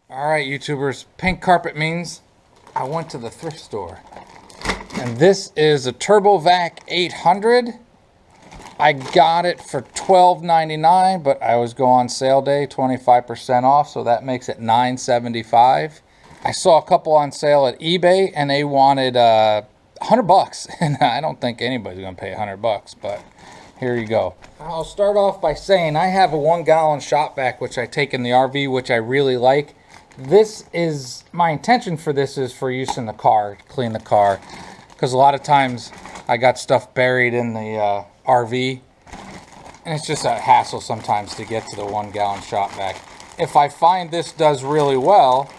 All right, YouTubers, pink carpet means I went to the thrift store. And this is a TurboVac 800. I got it for $12.99, but I always go on sale day, 25% off, so that makes it $9.75. I saw a couple on sale at eBay, and they wanted $100, and I don't think anybody's gonna pay $100, but here you go. I'll start off by saying I have a 1-gallon shop vac, which I take in the RV, which I really like. This is, my intention for this is for use in the car, to clean the car, because a lot of times I got stuff buried in the RV, and it's just a hassle sometimes to get to the 1-gallon shop vac. If I find this does really well,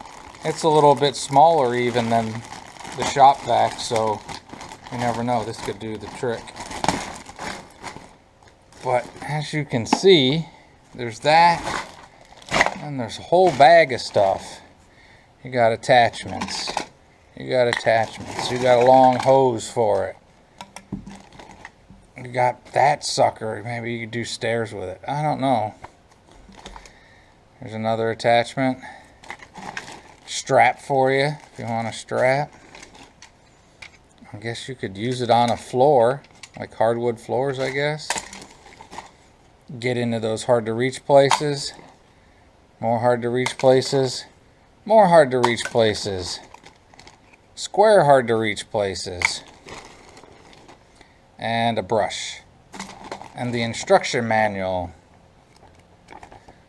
it's a little bit smaller even than the shop vac, so you never know, this could do the trick. But as you can see, there's that, and there's a whole bag of stuff. You got attachments, you got a long hose for it. You got that sucker, maybe you could do stairs with it, I don't know. There's another attachment. Strap for you, if you want a strap. I guess you could use it on a floor, like hardwood floors, I guess. Get into those hard to reach places. More hard to reach places. More hard to reach places. Square hard to reach places. And a brush. And the instruction manual.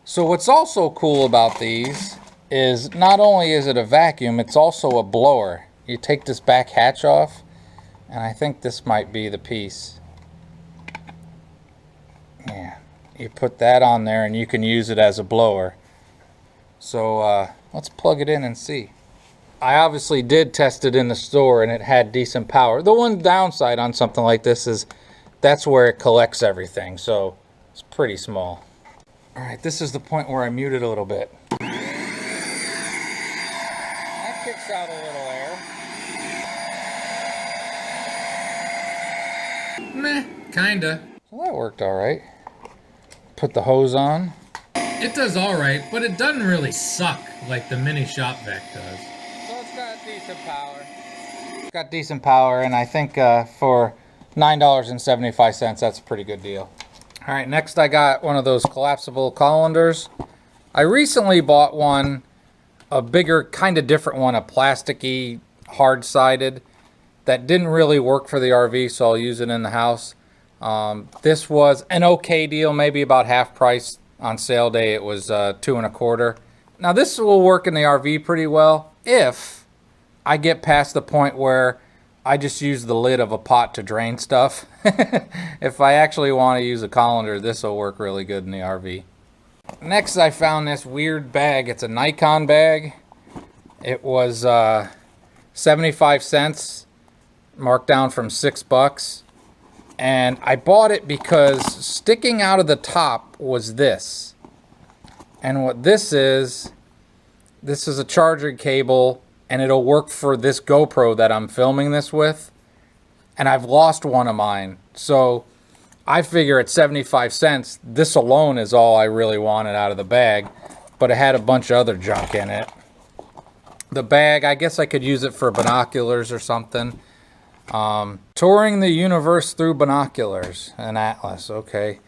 So what's also cool about these is not only is it a vacuum, it's also a blower. You take this back hatch off, and I think this might be the piece. Yeah, you put that on there and you can use it as a blower. So let's plug it in and see. I obviously did test it in the store and it had decent power. The one downside on something like this is that's where it collects everything, so it's pretty small. All right, this is the point where I muted a little bit. That kicks out a little air. Meh, kinda. Well, that worked all right. Put the hose on. It does all right, but it doesn't really suck like the mini shop vac does. So it's got decent power. It's got decent power, and I think for $9.75, that's a pretty good deal. All right, next I got one of those collapsible colanders. I recently bought one, a bigger, kind of different one, a plasticky, hard-sided, that didn't really work for the RV, so I'll use it in the house. This was an okay deal, maybe about half price. On sale day it was $2 1/4. Now this will work in the RV pretty well if I get past the point where I just use the lid of a pot to drain stuff. If I actually want to use a colander, this will work really good in the RV. Next I found this weird bag. It's a Nikon bag. It was 75 cents, marked down from $6. And I bought it because sticking out of the top was this. And what this is a charging cable, and it'll work for this GoPro that I'm filming this with. And I've lost one of mine. So I figure at 75 cents, this alone is all I really wanted out of the bag. But it had a bunch of other junk in it. The bag, I guess I could use it for binoculars or something. Touring the universe through binoculars, an atlas, okay.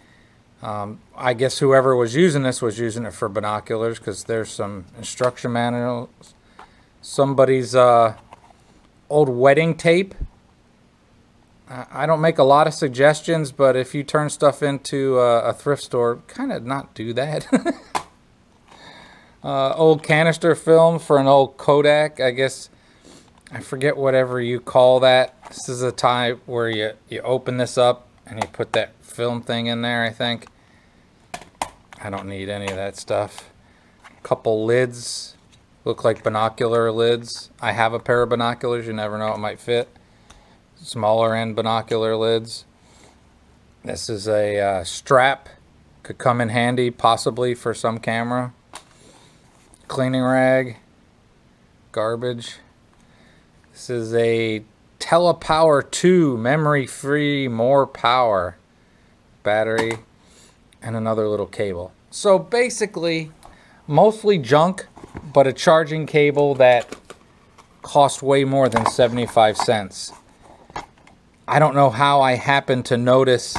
I guess whoever was using this was using it for binoculars, because there's some instruction manuals. Somebody's old wedding tape. I don't make a lot of suggestions, but if you turn stuff into a thrift store, kind of not do that. Old canister film for an old Kodak, I guess. I forget whatever you call that. This is a type where you open this up and you put that film thing in there, I think. I don't need any of that stuff. Couple lids. Look like binocular lids. I have a pair of binoculars. You never know, it might fit. Smaller end binocular lids. This is a strap. Could come in handy, possibly, for some camera. Cleaning rag. Garbage. This is a Telepower 2 memory-free, more power battery, and another little cable. So basically, mostly junk, but a charging cable that cost way more than 75 cents. I don't know how I happened to notice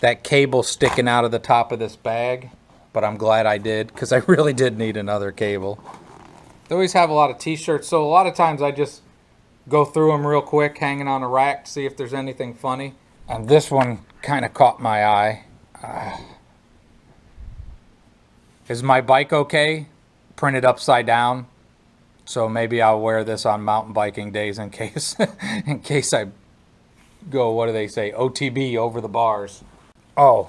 that cable sticking out of the top of this bag, but I'm glad I did, because I really did need another cable. They always have a lot of t-shirts, so a lot of times I just go through them real quick, hanging on a rack to see if there's anything funny. And this one kind of caught my eye. Is my bike okay? Printed upside down. So maybe I'll wear this on mountain biking days in case in case I go, what do they say, OTB over the bars. Oh,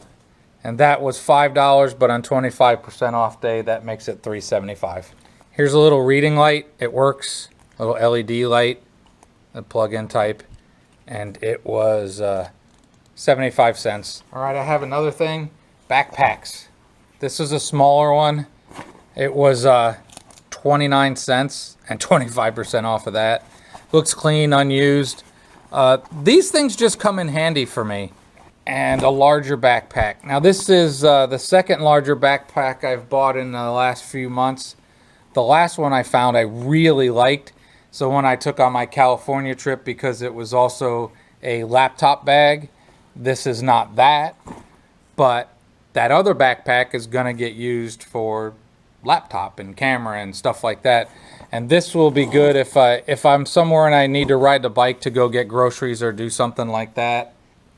and that was $5, but on 25% off day, that makes it $3.75. Here's a little reading light. It works, a little LED light, a plug-in type, and it was 75 cents. All right, I have another thing, backpacks. This is a smaller one. It was 29 cents and 25% off of that. Looks clean, unused. These things just come in handy for me. And a larger backpack. Now this is the second larger backpack I've bought in the last few months. The last one I found I really liked. So when I took on my California trip, because it was also a laptop bag, this is not that. But that other backpack is going to get used for laptop and camera and stuff like that. And this will be good if I'm somewhere and I need to ride the bike to go get groceries or do something like that.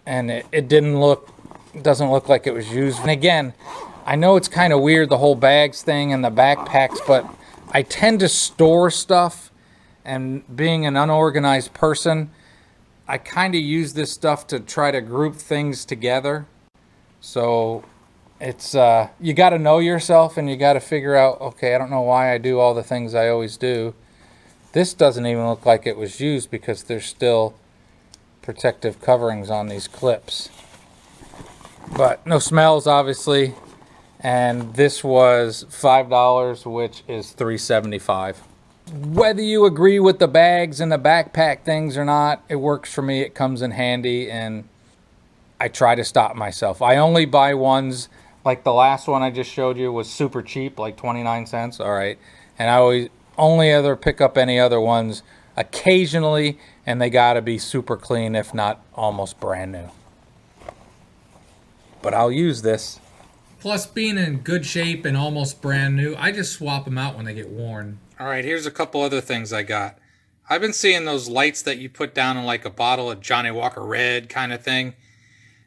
And it doesn't look like it was used. And again, I know it's kind of weird, the whole bags thing and the backpacks, but I tend to store stuff, and being an unorganized person, I kind of use this stuff to try to group things together. So it's you got to know yourself, and you got to figure out, okay, I don't know why I do all the things I always do. This doesn't even look like it was used because there's still protective coverings on these clips. But no smells, obviously. And this was $5, which is $3.75. Whether you agree with the bags and the backpack things or not, it works for me. It comes in handy, and I try to stop myself. I only buy ones, like the last one I just showed you was super cheap, like 29 cents. All right. And I always only ever pick up any other ones occasionally, and they got to be super clean, if not almost brand new. But I'll use this. Plus, being in good shape and almost brand new, I just swap them out when they get worn. All right, here's a couple other things I got. I've been seeing those lights that you put down in like a bottle of Johnny Walker Red kind of thing.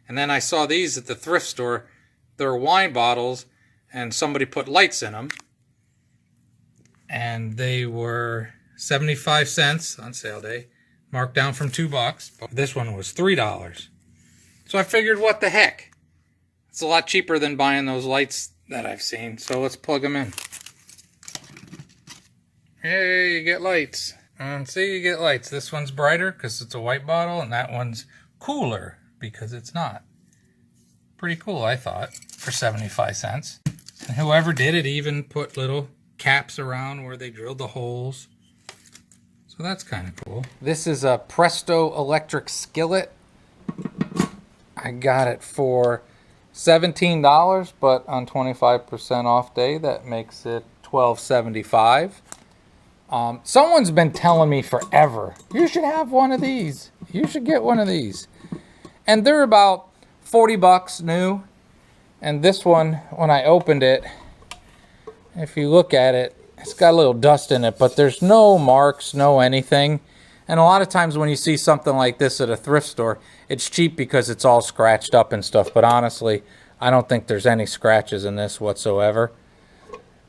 And then I saw these at the thrift store. They're wine bottles, and somebody put lights in them. And they were 75 cents on sale day, marked down from $2. This one was $3. So I figured, what the heck? It's a lot cheaper than buying those lights that I've seen. So let's plug them in. Hey, you get lights. And see, you get lights. This one's brighter because it's a white bottle, and that one's cooler because it's not. Pretty cool, I thought, for 75 cents. And whoever did it even put little caps around where they drilled the holes. So that's kind of cool. This is a Presto electric skillet. I got it for $17, but on 25% off day, that makes it $12.75. Someone's been telling me forever, you should have one of these. You should get one of these. And they're about $40 new. And this one, when I opened it, if you look at it, it's got a little dust in it, but there's no marks, no anything. And a lot of times when you see something like this at a thrift store, it's cheap because it's all scratched up and stuff. But honestly, I don't think there's any scratches in this whatsoever.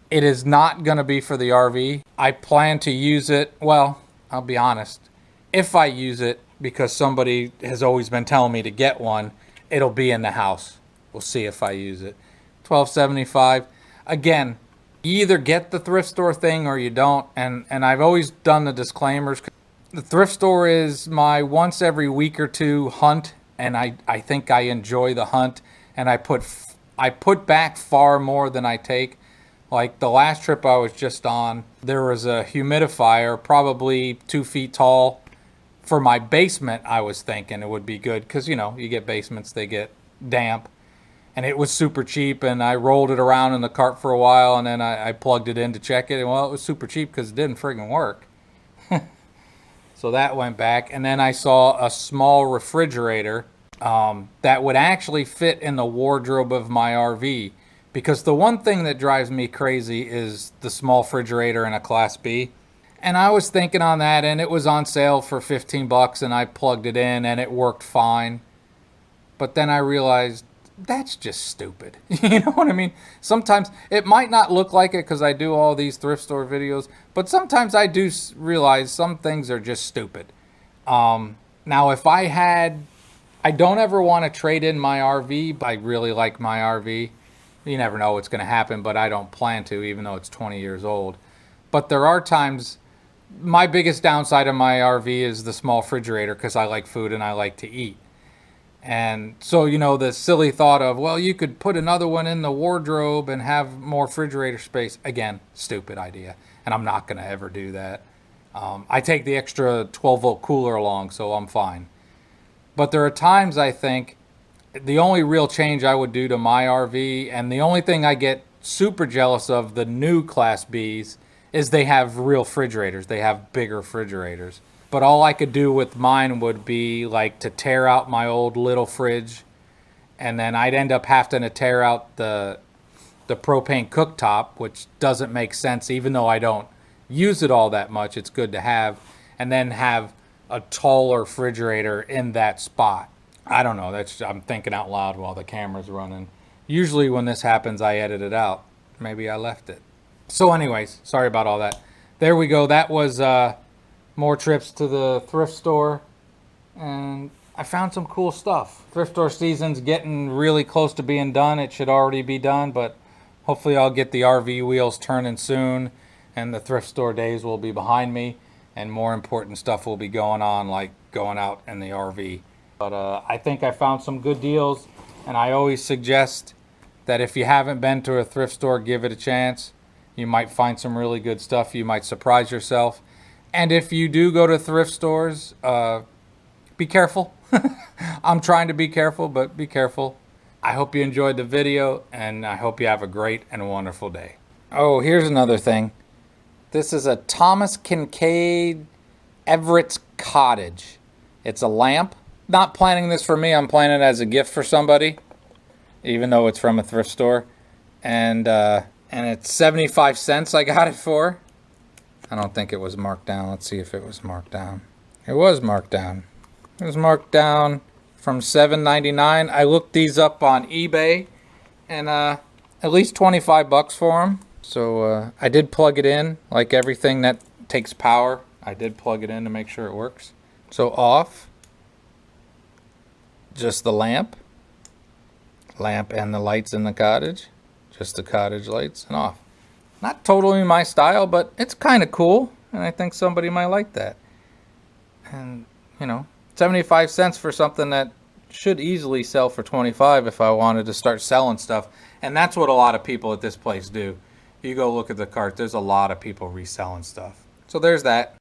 It is not going to be for the RV. I plan to use it, well, I'll be honest. If I use it, because somebody has always been telling me to get one, it'll be in the house. We'll see if I use it. $12.75. Again, you either get the thrift store thing or you don't. And I've always done the disclaimers. The thrift store is my once every week or two hunt, and I think I enjoy the hunt, and I put back far more than I take. Like the last trip I was just on, there was a humidifier, probably 2 feet tall. For my basement, I was thinking it would be good because, you know, you get basements, they get damp. and it was super cheap, and I rolled it around in the cart for a while, and then I plugged it in to check it, and well, it was super cheap because it didn't friggin' work. So that went back, and then I saw a small refrigerator that would actually fit in the wardrobe of my RV, because the one thing that drives me crazy is the small refrigerator in a Class B. And I was thinking on that, and it was on sale for 15 bucks, and I plugged it in, and it worked fine. But then I realized that's just stupid. You know what I mean? Sometimes it might not look like it because I do all these thrift store videos, but sometimes I do realize some things are just stupid. Now, if I don't ever want to trade in my RV, but I really like my RV. You never know what's going to happen, but I don't plan to, even though it's 20 years old. But there are times, my biggest downside of my RV is the small refrigerator, because I like food and I like to eat. And so, you know, the silly thought of, well, you could put another one in the wardrobe and have more refrigerator space. Again, stupid idea. And I'm not going to ever do that. I take the extra 12-volt cooler along, so I'm fine. But there are times I think the only real change I would do to my RV, and the only thing I get super jealous of the new Class Bs, is they have real refrigerators. They have bigger refrigerators. But all I could do with mine would be like to tear out my old little fridge, and then I'd end up having to tear out the propane cooktop, which doesn't make sense, even though I don't use it all that much. It's good to have, and then have a taller refrigerator in that spot. I don't know. I'm thinking out loud while the camera's running. Usually when this happens, I edit it out. Maybe I left it. So anyways, sorry about all that. There we go. That was more trips to the thrift store, and I found some cool stuff. Thrift store season's getting really close to being done. It should already be done, but hopefully I'll get the RV wheels turning soon, and the thrift store days will be behind me, and more important stuff will be going on, like going out in the RV. But I think I found some good deals, and I always suggest that if you haven't been to a thrift store, give it a chance. You might find some really good stuff. You might surprise yourself. And if you do go to thrift stores, be careful. I'm trying to be careful, but be careful. I hope you enjoyed the video, and I hope you have a great and wonderful day. Oh, here's another thing. This is a Thomas Kincade Everett's Cottage. It's a lamp. Not planning this for me. I'm planning it as a gift for somebody, even though it's from a thrift store. And it's 75 cents I got it for. I don't think it was marked down. Let's see if it was marked down. It was marked down. It was marked down from $7.99. I looked these up on eBay, and at least 25 bucks for them. So I did plug it in, like everything that takes power. I did plug it in to make sure it works. So off, just the lamp and the lights in the cottage, just the cottage lights, and off. Not totally my style, but it's kind of cool, and I think somebody might like that. And, you know, 75 cents for something that should easily sell for 25 if I wanted to start selling stuff. And that's what a lot of people at this place do. You go look at the cart, there's a lot of people reselling stuff. So there's that.